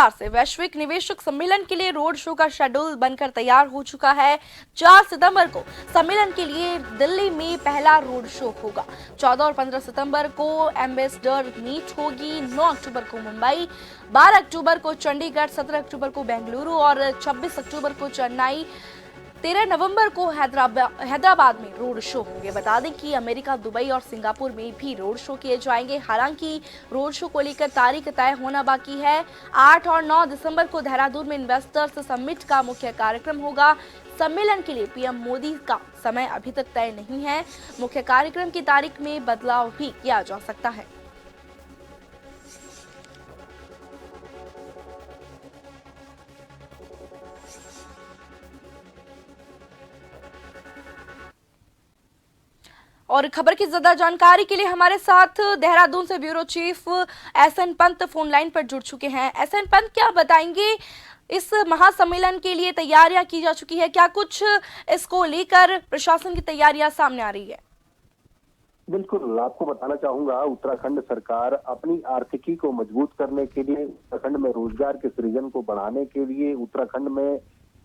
से वैश्विक निवेशक सम्मेलन के लिए रोड शो का शेड्यूल बनकर तैयार हो चुका है। 4 सितंबर को सम्मेलन के लिए दिल्ली में पहला रोड शो होगा। 14 और 15 सितंबर को एम्बेसडर मीट होगी। 9 अक्टूबर को मुंबई, 12 अक्टूबर को चंडीगढ़, 17 अक्टूबर को बेंगलुरु और 26 अक्टूबर को चेन्नई, 13 नवंबर को हैदराबाद में रोड शो होंगे। बता दें कि अमेरिका, दुबई और सिंगापुर में भी रोड शो किए जाएंगे। हालांकि रोड शो को लेकर तारीख तय होना बाकी है। 8 और 9 दिसंबर को देहरादून में इन्वेस्टर्स समिट का मुख्य कार्यक्रम होगा। सम्मेलन के लिए पीएम मोदी का समय अभी तक तय नहीं है। मुख्य कार्यक्रम की तारीख में बदलाव भी किया जा सकता है। और खबर की ज्यादा जानकारी के लिए हमारे साथ देहरादून से bureau chief S N Pant phone line पर जुड़ चुके हैं। एसएन पंत, क्या बताएंगे, इस महासम्मेलन के लिए तैयारियां की जा चुकी है, क्या कुछ इसको लेकर प्रशासन की तैयारियां सामने आ रही है? बिल्कुल, आपको बताना चाहूंगा, उत्तराखंड सरकार अपनी आर्थिकी को मजबूत करने के लिए, उत्तराखंड में रोजगार के सृजन को बढ़ाने के लिए, उत्तराखंड में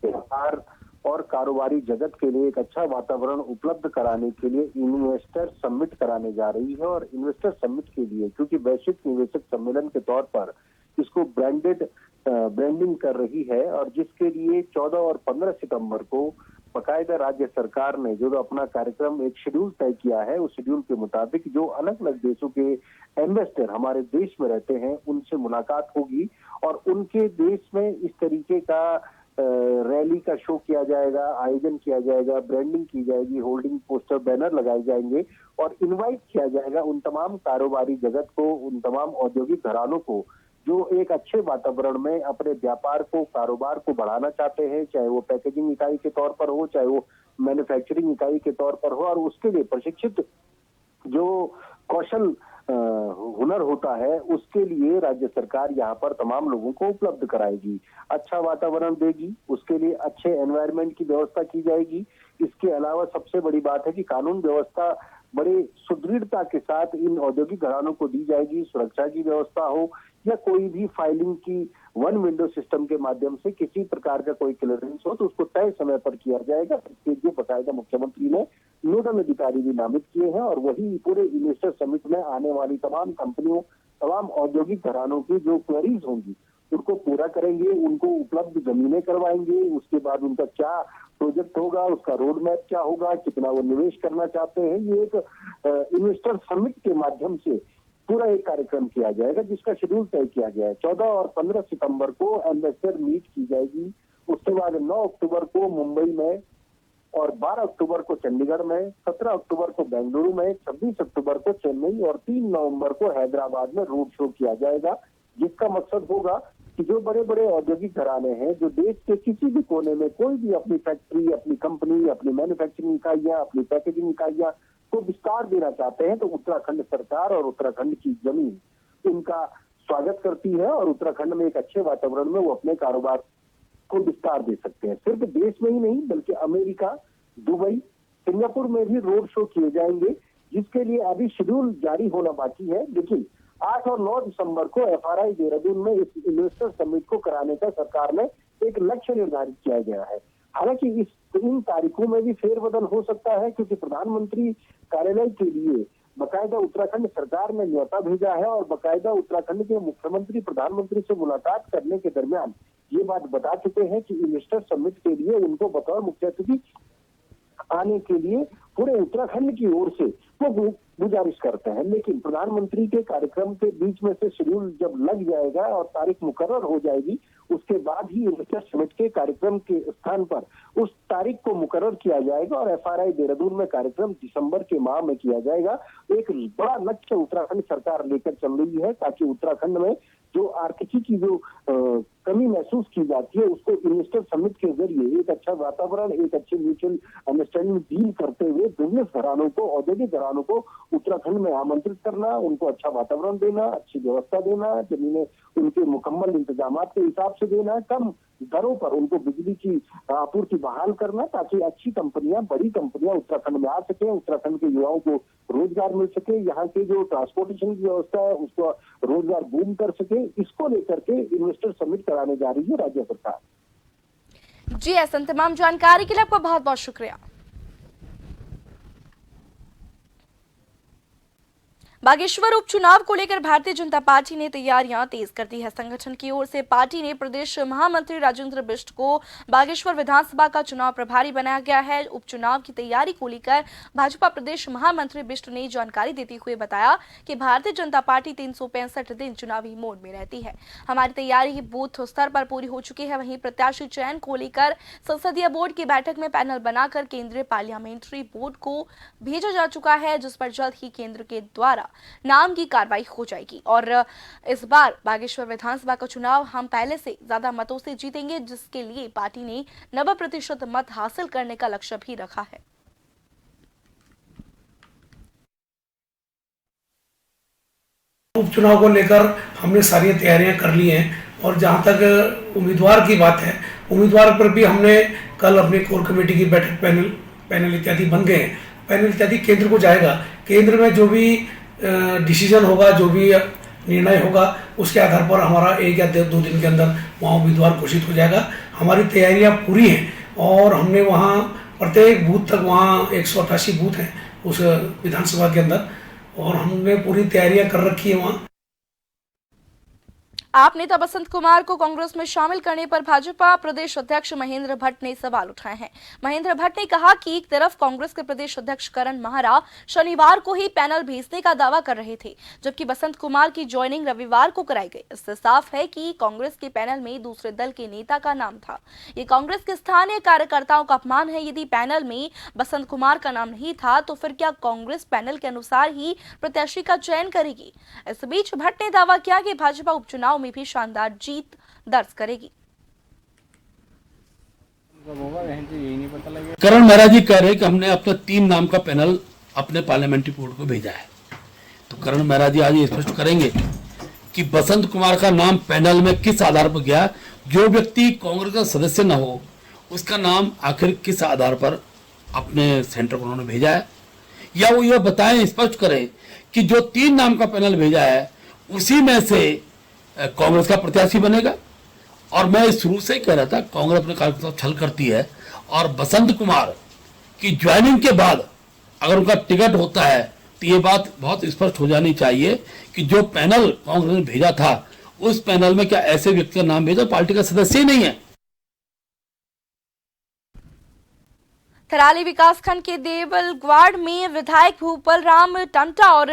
व्यापार और कारोबारी जगत के लिए एक अच्छा वातावरण उपलब्ध कराने के लिए इन्वेस्टर समिट कराने जा रही है। और इन्वेस्टर समिट के लिए, क्योंकि वैश्विक निवेशक सम्मेलन के तौर पर इसको ब्रांडिंग कर रही है, और जिसके लिए 14 और 15 सितंबर को बाकायदा राज्य सरकार ने जो अपना कार्यक्रम एक शेड्यूल तय किया है, उस शेड्यूल के मुताबिक जो अलग अलग देशों के एम्बेसडर हमारे देश में रहते हैं, उनसे मुलाकात होगी और उनके देश में इस तरीके का रैली का शो किया जाएगा, आयोजन किया जाएगा, ब्रांडिंग की जाएगी, होल्डिंग पोस्टर बैनर लगाए जाएंगे और इनवाइट किया जाएगा उन तमाम कारोबारी जगत को, उन तमाम औद्योगिक घरानों को जो एक अच्छे वातावरण में अपने व्यापार को, कारोबार को बढ़ाना चाहते हैं, चाहे वो पैकेजिंग इकाई के तौर पर हो, चाहे वो मैन्युफैक्चरिंग इकाई के तौर पर हो, और उसके लिए प्रशिक्षित जो कौशल हुनर होता है, उसके लिए राज्य सरकार यहाँ पर तमाम लोगों को उपलब्ध कराएगी, अच्छा वातावरण देगी, उसके लिए अच्छे एनवायरनमेंट की व्यवस्था की जाएगी। इसके अलावा सबसे बड़ी बात है कि कानून व्यवस्था बड़े सुदृढ़ता के साथ इन औद्योगिक घरानों को दी जाएगी। सुरक्षा की व्यवस्था हो या कोई भी फाइलिंग की वन विंडो सिस्टम के माध्यम से किसी प्रकार का कोई क्लियरेंस हो तो उसको तय समय पर किया जाएगा। इसके लिए बाकायदा मुख्यमंत्री ने नोडल अधिकारी भी नामित किए हैं और वही पूरे इन्वेस्टर समिट में आने वाली तमाम कंपनियों, तमाम औद्योगिक घरानों की जो क्वेरीज होंगी उनको पूरा करेंगे, उनको उपलब्ध जमीनें करवाएंगे, उसके बाद उनका क्या प्रोजेक्ट होगा, उसका रोड मैप क्या होगा, कितना वो निवेश करना चाहते हैं, ये एक इन्वेस्टर समिट के माध्यम से पूरा एक कार्यक्रम किया जाएगा जिसका शेड्यूल तय किया गया है। 14 और 15 सितंबर को एम्बेसडर मीट की जाएगी, उसके बाद 9 अक्टूबर को मुंबई में और 12 अक्टूबर को चंडीगढ़ में, 17 अक्टूबर को बेंगलुरु में, 26 अक्टूबर को चेन्नई और 3 नवंबर को हैदराबाद में रोड शो किया जाएगा, जिसका मकसद होगा कि जो बड़े बड़े औद्योगिक घराने हैं, जो देश के किसी भी कोने में कोई भी अपनी फैक्ट्री, अपनी कंपनी, अपनी मैन्युफैक्चरिंग इकाइयां, अपनी पैकेजिंग इकाइयां को विस्तार देना चाहते हैं, तो उत्तराखंड सरकार और उत्तराखंड की जमीन उनका स्वागत करती है और उत्तराखंड में एक अच्छे वातावरण में वो अपने कारोबार को विस्तार दे सकते हैं। सिर्फ देश में ही नहीं बल्कि अमेरिका, दुबई, सिंगापुर में भी रोड शो किए जाएंगे, जिसके लिए अभी शेड्यूल जारी होना बाकी है। लेकिन 8 और 9 दिसंबर को एफआरआई देहरादून में इस इन्वेस्टर समिट को कराने का सरकार ने एक लक्ष्य निर्धारित किया गया है। हालांकि इन तारीखों में भी फेरबदल हो सकता है, क्योंकि प्रधानमंत्री कार्यालय के लिए बाकायदा उत्तराखंड सरकार ने न्योता भेजा है और बाकायदा उत्तराखंड के मुख्यमंत्री प्रधानमंत्री से मुलाकात करने के दरमियान ये बात बता चुके हैं कि इन्वेस्टर समिट के लिए उनको बतौर मुख्य अतिथि आने के लिए पूरे उत्तराखंड की ओर से वो गुजारिश करते हैं। लेकिन प्रधानमंत्री के कार्यक्रम के बीच में से शेड्यूल जब लग जाएगा और तारीख मुकर्रर हो जाएगी, उसके बाद ही इन्वेस्टर समिट के कार्यक्रम के स्थान पर उस तारीख को मुकर्रर किया जाएगा और एफआरआई देहरादून में कार्यक्रम दिसंबर के माह में किया जाएगा। एक बड़ा लक्ष्य उत्तराखंड सरकार लेकर चल रही है ताकि उत्तराखंड में जो आर्थिकी की जो कमी महसूस की जाती है उसको इन्वेस्टर समिट के जरिए एक अच्छा वातावरण, एक अच्छे म्यूचुअल अंडरस्टैंडिंग डील करते हुए बिजनेस घरानों को, औद्योगिक घरानों को उत्तराखंड में आमंत्रित करना, उनको अच्छा वातावरण देना, अच्छी व्यवस्था देना, जमीनें उनके मुकम्मल इंतजाम के हिसाब से देना, कम दरों पर उनको बिजली की आपूर्ति बहाल करना, ताकि अच्छी कंपनियां, बड़ी कंपनियां उत्तराखंड में आ सके, उत्तराखंड के युवाओं को रोजगार मिल सके, यहाँ के जो ट्रांसपोर्टेशन की व्यवस्था है उसको रोजगार बूम कर सके। इसको लेकर के इन्वेस्टर समिट कराने जा रही है राज्य सरकार। जी ऐसा तमाम जानकारी के लिए आपका बहुत बहुत शुक्रिया। बागेश्वर उपचुनाव को लेकर भारतीय जनता पार्टी ने तैयारियां तेज कर दी है। संगठन की ओर से पार्टी ने प्रदेश महामंत्री राजेंद्र बिष्ट को बागेश्वर विधानसभा का चुनाव प्रभारी बनाया गया है। उपचुनाव की तैयारी को लेकर भाजपा प्रदेश महामंत्री बिष्ट ने जानकारी देते हुए बताया कि भारतीय जनता पार्टी 365 दिन चुनावी मोड में रहती है। हमारी तैयारी बूथ स्तर पर पूरी हो चुकी है। वहीं प्रत्याशी चयन को लेकर संसदीय बोर्ड की बैठक में पैनल बनाकर केंद्रीय पार्लियामेंट्री बोर्ड को भेजा जा चुका है, जिस पर जल्द ही केंद्र के द्वारा नाम की कार्रवाई हो जाएगी। और इस बार बागेश्वर विधानसभा का चुनाव हम पहले से ज्यादा मतों से जीतेंगे, जिसके लिए पार्टी ने 90% मत हासिल करने का लक्ष्य भी रखा है। उपचुनाव को लेकर हमने सारी तैयारियां कर ली हैं और जहां तक उम्मीदवार की बात है, उम्मीदवार पर भी हमने कल अपनी कोर कमेटी की बैठक पैनल इत्यादि बन गए। पैनल इत्यादि केंद्र को जाएगा। केंद्र में जो भी डिसीजन होगा, जो भी निर्णय होगा, उसके आधार पर हमारा 1 या 2 दिन के अंदर वहाँ उम्मीदवार घोषित हो जाएगा। हमारी तैयारियां पूरी हैं और हमने वहाँ प्रत्येक बूथ तक, वहाँ 188 बूथ हैं उस विधानसभा के अंदर, और हमने पूरी तैयारियां कर रखी है वहाँ। आप नेता बसंत कुमार को कांग्रेस में शामिल करने पर भाजपा प्रदेश अध्यक्ष महेंद्र भट्ट ने सवाल उठाए हैं। महेंद्र भट्ट ने कहा कि एक तरफ कांग्रेस के प्रदेश अध्यक्ष करण महारा शनिवार को ही पैनल भेजने का दावा कर रहे थे, जबकि बसंत कुमार की ज्वाइनिंग रविवार को कराई गई। इससे साफ है कि कांग्रेस के पैनल में दूसरे दल के नेता का नाम था। ये कांग्रेस के स्थानीय कार्यकर्ताओं का अपमान है। यदि पैनल में बसंत कुमार का नाम नहीं था तो फिर क्या कांग्रेस पैनल के अनुसार ही प्रत्याशी का चयन करेगी? इस बीच भट्ट ने दावा किया कि भाजपा उपचुनाव में भी शानदार जीत दर्ज करेगी। करण महाराज जी कह रहे हैं कि हमने अपना 3 नाम का पैनल अपने पार्लियामेंट्री बोर्ड को भेजा है, तो करण महाराज जी आज ये स्पष्ट करेंगे कि बसंत कुमार का नाम पैनल में किस आधार पर गया। जो व्यक्ति कांग्रेस का सदस्य न हो उसका नाम आखिर किस आधार पर अपने सेंटर को उन्होंने भेजा है, या वो ये बताएं, स्पष्ट करें कि जो 3 नाम का पैनल भेजा है उसी में से कांग्रेस का प्रत्याशी बनेगा। और मैं शुरू से ही कह रहा था कांग्रेस अपने कार्यकर्ताओं छल करती है, और बसंत कुमार की ज्वाइनिंग के बाद अगर उनका टिकट होता है तो ये बात बहुत स्पष्ट हो जानी चाहिए कि जो पैनल कांग्रेस ने भेजा था उस पैनल में क्या ऐसे व्यक्ति का नाम भेजा पार्टी का सदस्य ही नहीं है। थराली विकासखंड के देवलगवाड़ में विधायक भूपल राम टंटा और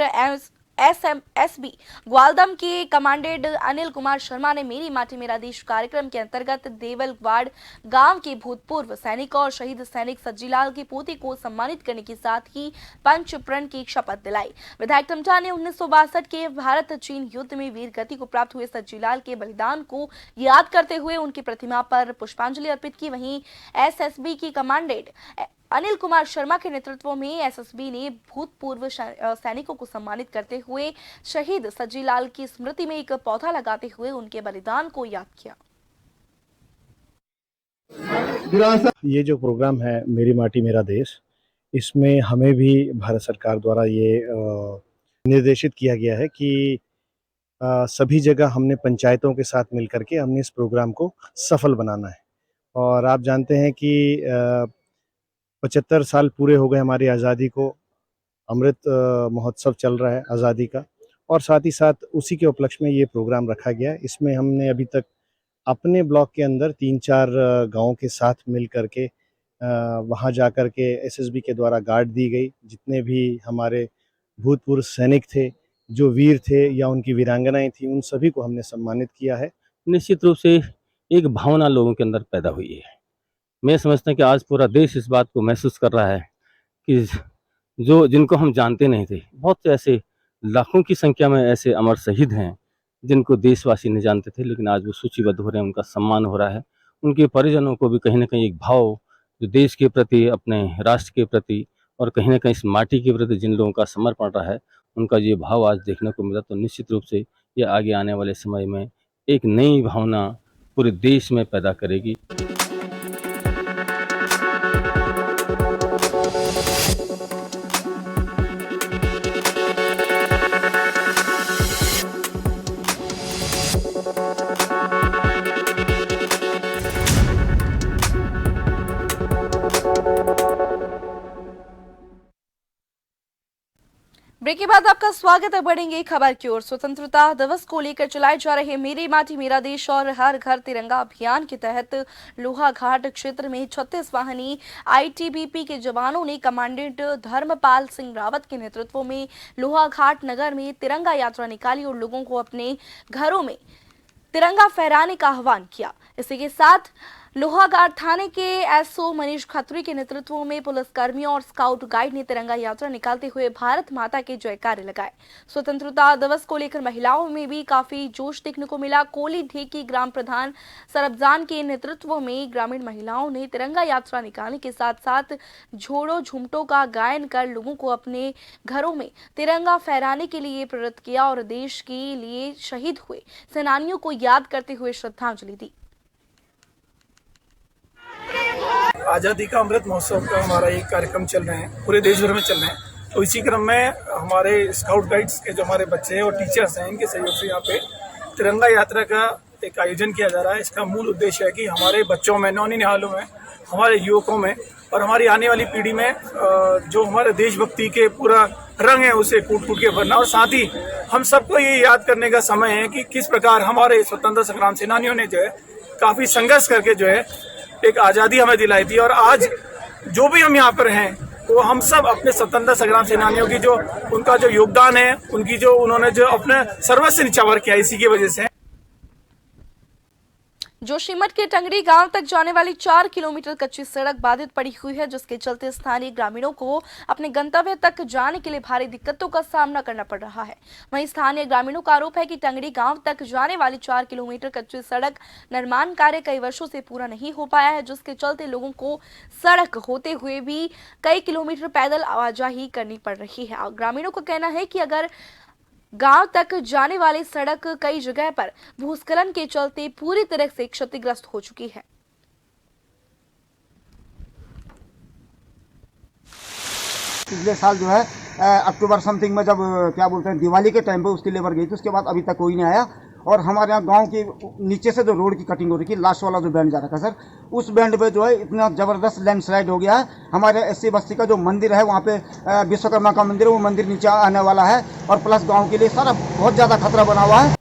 एसएमएसबी ग्वालदम के कमांडेंट अनिल कुमार शर्मा ने मेरी माटी मेरा देश कार्यक्रम के अंतर्गत देवलगवाड़ गांव के भूतपूर्व सैनिक और शहीद सैनिक सज्जीलाल के पोते को सम्मानित करने के साथ ही पंच प्रण की शपथ दिलाई। विधायक टंटा ने 1962 के भारत चीन युद्ध में वीर गति को प्राप्त हुए सज्जीलाल के बलिदान को याद करते हुए उनकी प्रतिमा पर पुष्पांजलि अर्पित की। वहीं एसएसबी की कमांडेंट अनिल कुमार शर्मा के नेतृत्व में एसएसबी ने भूतपूर्व सैनिकों को सम्मानित करते हुए शहीद सज्जीलाल की स्मृति में एक पौधा लगाते हुए उनके बलिदान को याद किया। ये जो प्रोग्राम है मेरी माटी मेरा देश, इसमें हमें भी भारत सरकार द्वारा ये निर्देशित किया गया है कि सभी जगह हमने पंचायतों के साथ मिलकर के हमने इस प्रोग्राम को सफल बनाना है। और आप जानते हैं कि 75 साल पूरे हो गए हमारी आज़ादी को, अमृत महोत्सव चल रहा है आज़ादी का, और साथ ही साथ उसी के उपलक्ष्य में ये प्रोग्राम रखा गया। इसमें हमने अभी तक अपने ब्लॉक के अंदर 3-4 गाँव के साथ मिल करके वहाँ जा कर के एसएसबी के द्वारा गार्ड दी गई। जितने भी हमारे भूतपूर्व सैनिक थे, जो वीर थे या उनकी वीरांगनाएं थी, उन सभी को हमने सम्मानित किया है। निश्चित रूप से एक भावना लोगों के अंदर पैदा हुई है। मैं समझता हूँ कि आज पूरा देश इस बात को महसूस कर रहा है कि जिनको हम जानते नहीं थे, बहुत से ऐसे लाखों की संख्या में ऐसे अमर शहीद हैं जिनको देशवासी नहीं जानते थे, लेकिन आज वो सूचीबद्ध हो रहे हैं, उनका सम्मान हो रहा है। उनके परिजनों को भी कहीं ना कहीं एक भाव जो देश के प्रति, अपने राष्ट्र के प्रति और कहीं ना कहीं इस माटी के प्रति जिन लोगों का समर्पण रहा है, उनका ये भाव आज देखने को मिला। तो निश्चित रूप से ये आगे आने वाले समय में एक नई भावना पूरे देश में पैदा करेगी। ब्रेक के बाद आपका स्वागत है। बढ़ेंगे खबर की ओर। स्वतंत्रता दिवस को लेकर चलाए जा रहे मेरी माटी मेरा देश और हर घर तिरंगा अभियान के तहत लोहाघाट क्षेत्र में 36 वाहिनी आईटीबीपी के जवानों ने कमांडेंट धर्मपाल सिंह रावत के नेतृत्व में लोहाघाट नगर में तिरंगा यात्रा निकाली और लोगों को अपने घरों में तिरंगा फहराने का आह्वान किया। इसी के साथ लोहाघाट थाने के एसओ मनीष खत्री के नेतृत्व में पुलिसकर्मियों और स्काउट गाइड ने तिरंगा यात्रा निकालते हुए भारत माता के जयकारे लगाए। स्वतंत्रता दिवस को लेकर महिलाओं में भी काफी जोश देखने को मिला। कोली ढेकी ग्राम प्रधान सरबजान के नेतृत्व में ग्रामीण महिलाओं ने तिरंगा यात्रा निकालने के साथ साथ झोड़ो झुमटों का गायन कर लोगों को अपने घरों में तिरंगा फहराने के लिए प्रेरित किया और देश के लिए शहीद हुए सेनानियों को याद करते हुए श्रद्धांजलि दी। आज़ादी का अमृत महोत्सव का हमारा एक कार्यक्रम चल रहे हैं, पूरे देश भर में चल रहे हैं। तो इसी क्रम में हमारे स्काउट गाइड्स के जो हमारे बच्चे हैं और टीचर्स हैं, इनके सहयोग से यहाँ पे तिरंगा यात्रा का एक आयोजन किया जा रहा है। इसका मूल उद्देश्य है कि हमारे बच्चों में, नौनिहालों में, हमारे युवकों में और हमारी आने वाली पीढ़ी में जो हमारे देशभक्ति के पूरा रंग है उसे कूट कूट के भरना। और साथ ही हम सबको ये याद करने का समय है कि किस प्रकार हमारे स्वतंत्रता संग्राम सेनानियों ने जो है काफी संघर्ष करके जो है एक आज़ादी हमें दिलाई थी। और आज जो भी हम यहाँ पर हैं वो हम सब अपने स्वतंत्रता संग्राम सेनानियों की जो उनका जो योगदान है, उनकी जो उन्होंने जो अपने सर्वस्व निछावर किया, इसी की वजह से। जोशीमठ के टंगड़ी गांव तक जाने वाली 4 किलोमीटर कच्ची सड़क बाधित पड़ी हुई है, जिसके चलते स्थानीय ग्रामीणों को अपने गंतव्य तक जाने के लिए भारी दिक्कतों का सामना करना पड़ रहा है। वहीं स्थानीय ग्रामीणों का आरोप है कि टंगड़ी गांव तक जाने वाली 4 किलोमीटर कच्ची सड़क निर्माण कार्य कई वर्षों से पूरा नहीं हो पाया है, जिसके चलते लोगों को सड़क होते हुए भी कई किलोमीटर पैदल आवाजाही करनी पड़ रही है। ग्रामीणों का कहना है कि अगर गांव तक जाने वाली सड़क कई जगह पर भूस्खलन के चलते पूरी तरह से क्षतिग्रस्त हो चुकी है। पिछले साल जो है अक्टूबर समथिंग में जब क्या बोलते हैं दिवाली के टाइम पे उसकी लेबर गई थी, उसके बाद अभी तक कोई नहीं आया। और हमारे यहाँ गांव की नीचे से जो रोड की कटिंग हो रही थी, लास्ट वाला जो बैंड जा रहा था सर, उस बैंड पे जो है इतना ज़बरदस्त लैंडस्लाइड हो गया है। हमारे एससी बस्ती का जो मंदिर है वहाँ पे विश्वकर्मा का मंदिर है, वो मंदिर नीचे आने वाला है। और प्लस गाँव के लिए सारा बहुत ज़्यादा खतरा बना हुआ है।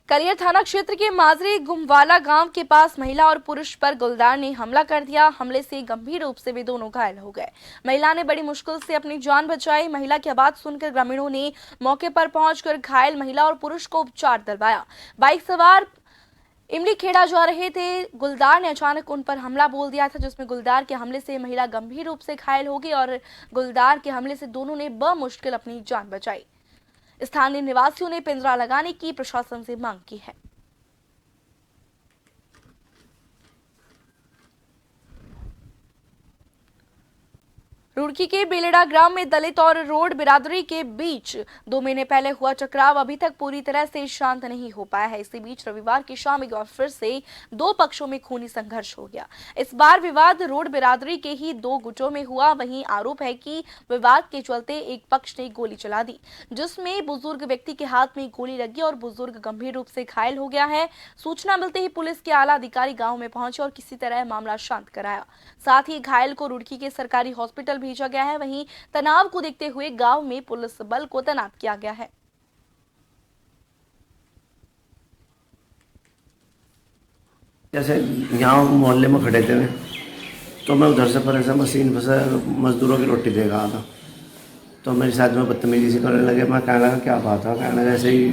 कलियर थाना क्षेत्र के माजरी गुमवाला गांव के पास महिला और पुरुष पर गुलदार ने हमला कर दिया। हमले से गंभीर रूप से वे दोनों घायल हो गए। महिला ने बड़ी मुश्किल से अपनी जान बचाई। महिला की आवाज सुनकर ग्रामीणों ने मौके पर पहुंचकर घायल महिला और पुरुष को उपचार दिलवाया। बाइक सवार इमली खेड़ा जा रहे थे। गुलदार ने अचानक उन पर हमला बोल दिया था, जिसमें गुलदार के हमले से महिला गंभीर रूप से घायल हो गई और गुलदार के हमले से दोनों ने बमुश्किल अपनी जान बचाई। स्थानीय निवासियों ने पिंजरा लगाने की प्रशासन से मांग की है। रुड़की के बेलड़ा ग्राम में दलित और रोड बिरादरी के बीच 2 महीने पहले हुआ टकराव अभी तक पूरी तरह से शांत नहीं हो पाया है। इसी बीच रविवार की शाम एक बार फिर से 2 पक्षों में खूनी संघर्ष हो गया। इस बार विवाद रोड बिरादरी के ही 2 गुटों में हुआ। वहीं आरोप है कि विवाद के चलते एक पक्ष ने गोली चला दी, जिसमें बुजुर्ग व्यक्ति के हाथ में गोली लगी और बुजुर्ग गंभीर रूप से घायल हो गया है। सूचना मिलते ही पुलिस के आला अधिकारी गाँव में पहुंचे और किसी तरह मामला शांत कराया। साथ ही घायल को रुड़की के सरकारी हॉस्पिटल भेजा गया है। वहीं तनाव को देखते हुए गांव में पुलिस बल को तैनात किया गया है। जैसे यहाँ मोहल्ले में खड़े थे तो मैं उधर से पर ऐसा मशीन पर से मजदूरों की रोटी दे रहा था, तो मेरे साथ में बदतमीजी से करने लगे। मैं कहने लगा क्या बात है, कहने लगा ऐसे ही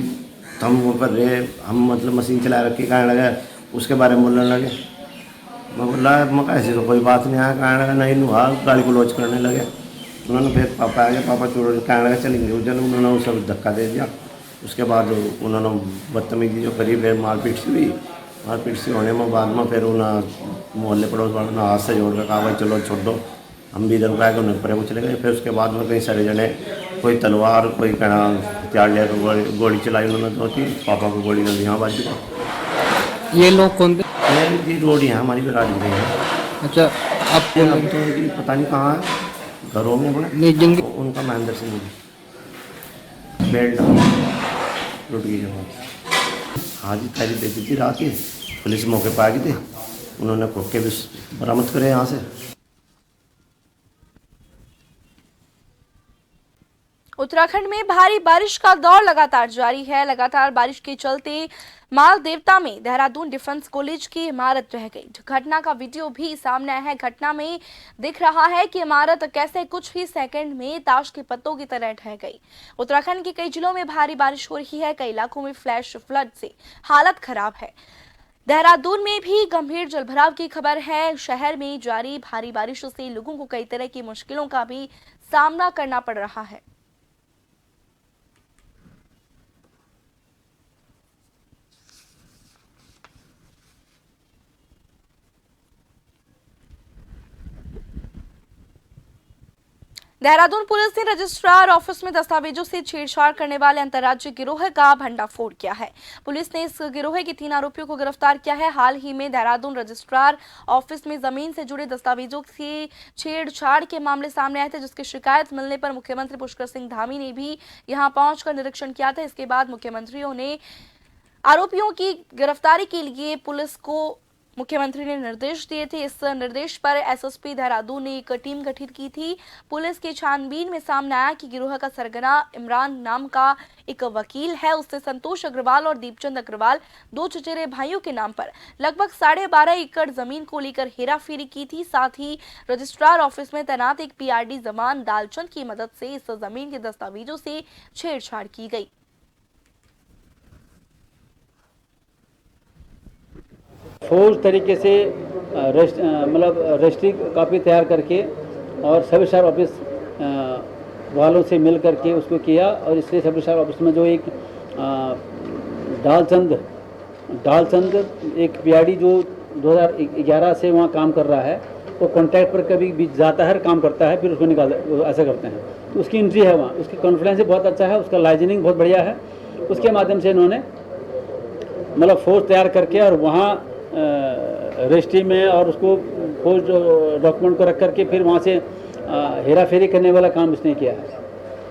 हम वो कर रहे, हम मतलब मशीन चला रखी, कहने लगा उसके बारे में बोलने लगे। मैं बोला मैं ऐसी तो कोई बात नहीं आया, कहने लगा नहीं नुहा, गाली को लॉन्च करने लगे। उन्होंने फिर पापा आ गए, पापा चोड़ कहने लगा चलेंगे उधर, उन्होंने वो सब धक्का दे दिया। उसके बाद उन्होंने बदतमीजी जो करी, फिर मारपीट सी हुई। मारपीट सी होने में बाद में फिर उन्हें मोहल्ले पड़ोस वालों ने हाथ से जोड़ कर कहा भाई चलो छोड़ दो, हम भी इधर को आए, उन्हें परे को चले गए। फिर उसके बाद में कई सारे जने कोई तलवार, कोई कहना हथियार लेकर गोली चलाई उन्होंने 2-3, पापा को गोली लगी, यहाँ बाजू को। ये लोग कौन थे? ये रोड यहाँ हमारी बिराज में है। अच्छा, आप तो इनकी पता नहीं कहाँ है, घरों में अपने। जिनके उनका महेंद्र सिंह जी बेल्ट टूट गई जब। हाँ जी, तैयारी देखी थी रात की, पुलिस मौके पर आ गई थी, उन्होंने खोके भी बरामद करे यहाँ से। उत्तराखंड में भारी बारिश का दौर लगातार जारी है। लगातार बारिश के चलते माल देवता में देहरादून डिफेंस कॉलेज की इमारत रह गई। घटना का वीडियो भी सामने आया है। घटना में दिख रहा है कि इमारत कैसे कुछ ही सेकंड में ताश के पत्तों की तरह ढह गई। उत्तराखंड के कई जिलों में भारी बारिश हो रही है। कई इलाकों में फ्लैश फ्लड से हालत खराब है। देहरादून में भी गंभीर जलभराव की खबर है। शहर में जारी भारी बारिश से लोगों को कई तरह की मुश्किलों का भी सामना करना पड़ रहा है। देहरादून पुलिस ने रजिस्ट्रार ऑफिस में दस्तावेजों से छेड़छाड़ करने वाले अंतर्राज्यीय गिरोह का भंडाफोड़ किया है। पुलिस ने इस गिरोह के 3 आरोपियों को गिरफ्तार किया है। हाल ही में देहरादून रजिस्ट्रार ऑफिस में जमीन से जुड़े दस्तावेजों से छेड़छाड़ के मामले सामने आए थे, जिसकी शिकायत मिलने पर मुख्यमंत्री पुष्कर सिंह धामी ने भी यहां पहुंचकर निरीक्षण किया था। इसके बाद मुख्यमंत्रियों ने आरोपियों की गिरफ्तारी के लिए पुलिस को मुख्यमंत्री ने निर्देश दिए थे। इस निर्देश पर एसएसपी देहरादून ने एक टीम गठित की थी। पुलिस की छानबीन में सामने आया कि गिरोह का सरगना इमरान नाम का एक वकील है। उससे संतोष अग्रवाल और दीपचंद अग्रवाल 2 चचेरे भाइयों के नाम पर लगभग 12.5 एकड़ जमीन को लेकर हेराफेरी की थी। साथ ही रजिस्ट्रार ऑफिस में तैनात एक पीआरडी जवान दालचंद की मदद से इस जमीन के दस्तावेजों से छेड़छाड़ की गई। फौज तरीके से मतलब रजिस्ट्री कॉपी तैयार करके और सब रजिस्ट्रार ऑफिस वालों से मिल करके उसको किया। और इससे सब रजिस्ट्रार ऑफिस में जो एक दालचंद एक पीआरडी जो 2011 से वहाँ काम कर रहा है, वो कॉन्ट्रैक्ट पर कभी भी जाता है, काम करता है, फिर उसको निकाल ऐसा करते हैं। तो उसकी एंट्री है वहाँ, उसकी कॉन्फिडेंस बहुत अच्छा है, उसका लाइजनिंग बहुत बढ़िया है। उसके माध्यम से इन्होंने मतलब फौज तैयार करके और वहाँ रजिस्ट्री में और उसको फौज डॉक्यूमेंट को रख करके फिर वहाँ से हेरा फेरी करने वाला काम इसने किया है।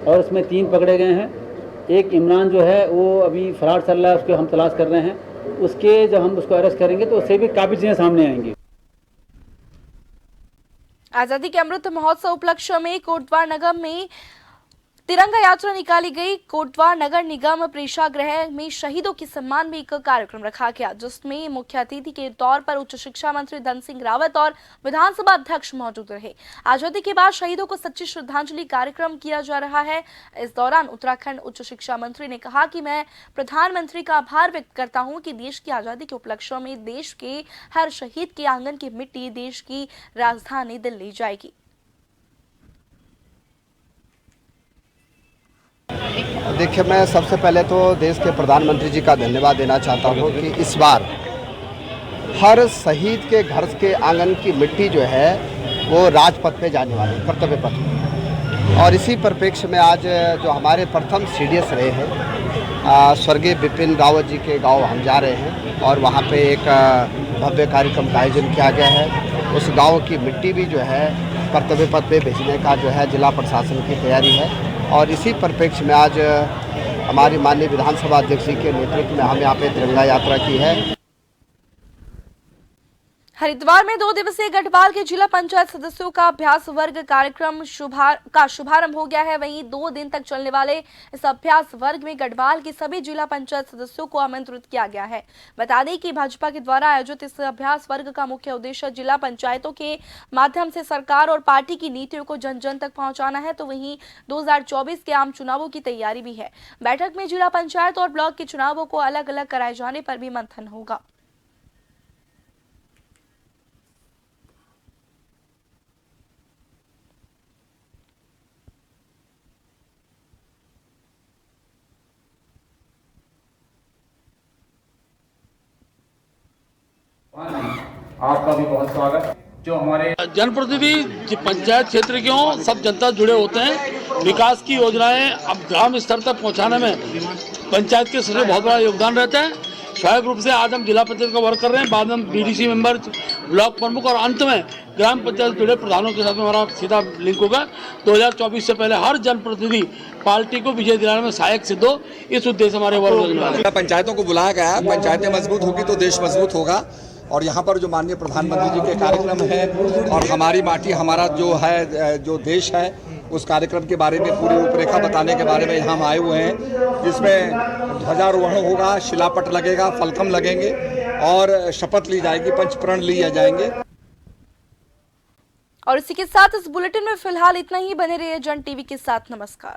और इसमें 3 पकड़े गए हैं। एक इमरान जो है वो अभी फरार चल रहा है, उसको हम तलाश कर रहे हैं। उसके जब हम उसको अरेस्ट करेंगे तो उससे भी काफ़ी चीज़ें सामने आएंगी। आजादी के अमृत महोत्सव उपलक्ष्य में कोटद्वार नगर में तिरंगा यात्रा निकाली गई। कोटद्वार नगर निगम प्रेक्षागृह में शहीदों के सम्मान में एक कार्यक्रम रखा गया, जिसमें मुख्य अतिथि के तौर पर उच्च शिक्षा मंत्री धन सिंह रावत और विधानसभा अध्यक्ष मौजूद रहे। आजादी के बाद शहीदों को सच्ची श्रद्धांजलि कार्यक्रम किया जा रहा है। इस दौरान उत्तराखंड उच्च शिक्षा मंत्री ने कहा कि मैं प्रधानमंत्री का आभार व्यक्त करता हूं कि देश की आजादी के उपलक्ष्य में देश के हर शहीद के आंगन की मिट्टी देश की राजधानी दिल्ली जाएगी। देखिए, मैं सबसे पहले तो देश के प्रधानमंत्री जी का धन्यवाद देना चाहता हूं कि इस बार हर शहीद के घर के आंगन की मिट्टी जो है वो राजपथ पे जाने वाली है, कर्तव्य पथ। और इसी परिप्रेक्ष्य में आज जो हमारे प्रथम सीडीएस रहे हैं स्वर्गीय बिपिन रावत जी के गांव हम जा रहे हैं और वहां पे एक भव्य कार्यक्रम का आयोजन किया गया है। उस गाँव की मिट्टी भी जो है कर्तव्य पथ पे भेजने का जो है जिला प्रशासन की तैयारी है। और इसी परिप्रेक्ष्य में आज हमारी माननीय विधानसभा अध्यक्ष जी के नेतृत्व में हम यहाँ पे तिरंगा यात्रा की है। हरिद्वार में 2 दिवसीय गढ़वाल के जिला पंचायत सदस्यों का अभ्यास वर्ग कार्यक्रम का शुभारंभ हो गया है। वहीं 2 दिन तक चलने वाले इस अभ्यास वर्ग में गढ़वाल के सभी जिला पंचायत सदस्यों को आमंत्रित किया गया है। बता दें कि भाजपा के द्वारा आयोजित इस अभ्यास वर्ग का मुख्य उद्देश्य जिला पंचायतों के माध्यम से सरकार और पार्टी की नीतियों को जन जन तक पहुंचाना है। तो वहीं 2024 के आम चुनावों की तैयारी भी है। बैठक में जिला पंचायत और ब्लॉक के चुनावों को अलग अलग कराए जाने पर भी मंथन होगा। आपका भी बहुत स्वागत। जो हमारे जनप्रतिनिधि पंचायत क्षेत्र के हों, सब जनता जुड़े होते हैं विकास की योजनाएं अब ग्राम स्तर तक पहुंचाने में पंचायत के सदस्य बहुत बड़ा योगदान रहता है। स्वाभाविक रूप से आज हम जिला पंचायत का वर्क कर रहे हैं, बाद में हम बीडीसी मेंबर, ब्लॉक प्रमुख और अंत में ग्राम पंचायत जुड़े प्रधानों के साथ में हमारा सीधा लिंक होगा। 2024 से पहले हर जनप्रतिनिधि पार्टी को विजय दिलाने में सहायक सिद्ध हो, इस उद्देश्य हमारे वर्क। पंचायतों को बुलाया गया है, पंचायतें मजबूत होगी तो देश मजबूत होगा। और यहाँ पर जो माननीय प्रधानमंत्री जी के कार्यक्रम है और हमारी माटी हमारा जो है, जो देश है, उस कार्यक्रम के बारे में पूरी रूपरेखा बताने के बारे में यहाँ हम आए हुए हैं, जिसमें ध्वजारोहण होगा, शिलापट लगेगा, फलकम लगेंगे और शपथ ली जाएगी, पंचप्रण लिए जाएंगे। और इसी के साथ इस बुलेटिन में फिलहाल इतना ही। बने रहिए जन टीवी के साथ। नमस्कार।